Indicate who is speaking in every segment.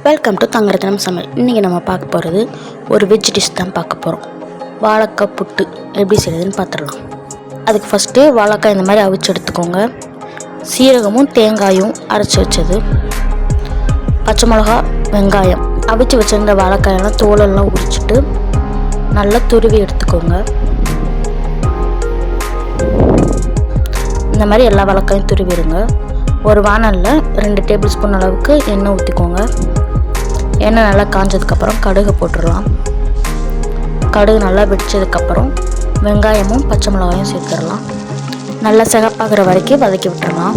Speaker 1: Welcome to Thangarathnam சமையல். இன்றைக்கி நம்ம பார்க்க போகிறது ஒரு வெஜ் டிஷ் தான் பார்க்க போகிறோம். வாழைக்காய் புட்டு எப்படி செய்யுதுன்னு பார்த்துடலாம். அதுக்கு ஃபஸ்ட்டு வாழைக்காய் இந்த மாதிரி அவிச்சு எடுத்துக்கோங்க. சீரகமும் தேங்காயும் அரைச்சி வச்சது, பச்சை மிளகா, வெங்காயம், அவிச்சு வச்சுருந்த வாழைக்காயெல்லாம் தோலெல்லாம் உரிச்சிட்டு நல்லா துருவி எடுத்துக்கோங்க. இந்த மாதிரி எல்லா வாழைக்காயும் துருவிடுங்க. ஒரு வானலில் 2 டேபிள் ஸ்பூன் அளவுக்கு எண்ணெய் ஊற்றிக்கோங்க. எண்ணெய் நல்லா காஞ்சதுக்கப்புறம் கடுகு போட்டுடலாம். கடுகு நல்லா வெடிச்சதுக்கப்புறம் வெங்காயமும் பச்சை மிளகாயும் சேர்த்துடலாம். நல்லா சிகப்பாகிற வரைக்கும் வதக்கி விட்டுறலாம்.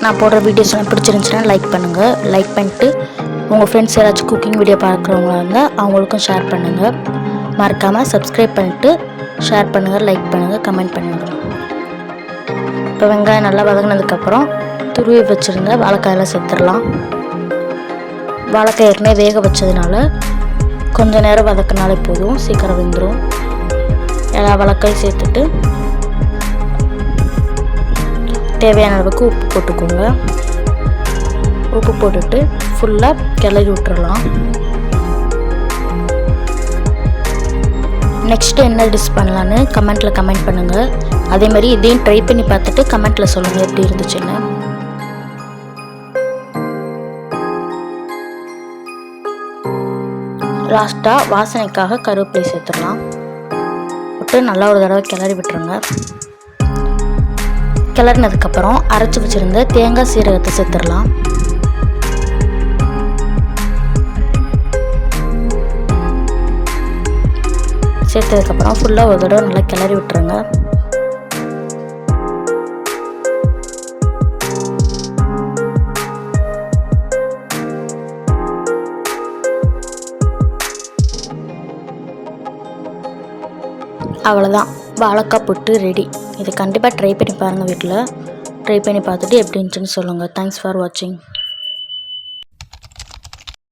Speaker 1: நான் போடுற வீடியோஸ்லாம் பிடிச்சிருந்துச்சுன்னா லைக் பண்ணுங்கள். லைக் பண்ணிட்டு உங்கள் ஃப்ரெண்ட்ஸ் யாராச்சும் குக்கிங் வீடியோ பார்க்குறவங்களா இருந்தால் அவங்களுக்கும் ஷேர் பண்ணுங்கள். மறக்காமல் சப்ஸ்கிரைப் பண்ணிவிட்டு ஷேர் பண்ணுங்கள், லைக் பண்ணுங்கள், கமெண்ட் பண்ணுங்கள். இப்போ வெங்காயம் நல்லா வதங்கினதுக்கப்புறம் துருவி வச்சுருந்த வாழைக்காயெல்லாம் சேர்த்துடலாம். வாழைக்காய் ஏற்கனவே வேக வச்சதுனால கொஞ்சம் நேரம் வதக்கினாலே போதும், சீக்கிரம் வெந்துடும். எல்லா வாழைக்காயும் சேர்த்துட்டு தேவையான அளவுக்கு உப்பு போட்டுக்கோங்க. உப்பு போட்டுட்டு ஃபுல்லாக கிளறி விட்டுறலாம். நெக்ஸ்ட்டு என்ன டிஷ் பண்ணலான்னு கமெண்ட்டில் கமெண்ட் பண்ணுங்கள். அதேமாதிரி இதையும் ட்ரை பண்ணி பார்த்துட்டு கமெண்ட்டில் சொல்லுங்கள் எப்படி இருந்துச்சுன்னு. லாஸ்ட்டாக வாசனைக்காக கருவேப்பிலை சேர்த்துடலாம். விட்டு நல்லா ஒரு தடவை கிளறி விட்டுருங்க. கிளறினதுக்கப்புறம் அரைச்சி வச்சுருந்த தேங்காய் சீரகத்தை சேர்த்துடலாம். சேர்த்ததுக்கப்புறம் ஃபுல்லாக ஒரு தடவை நல்லா கிளறி விட்டுருங்க. அவ்வளோதான், வாழைக்காய் புட்டு ரெடி. இதை கண்டிப்பாக ட்ரை பண்ணி பாருங்கள். வீட்டில் ட்ரை பண்ணி பார்த்துட்டு எப்படி இருந்துச்சுன்னு சொல்லுங்கள். தேங்க்ஸ் ஃபார் வாட்சிங்.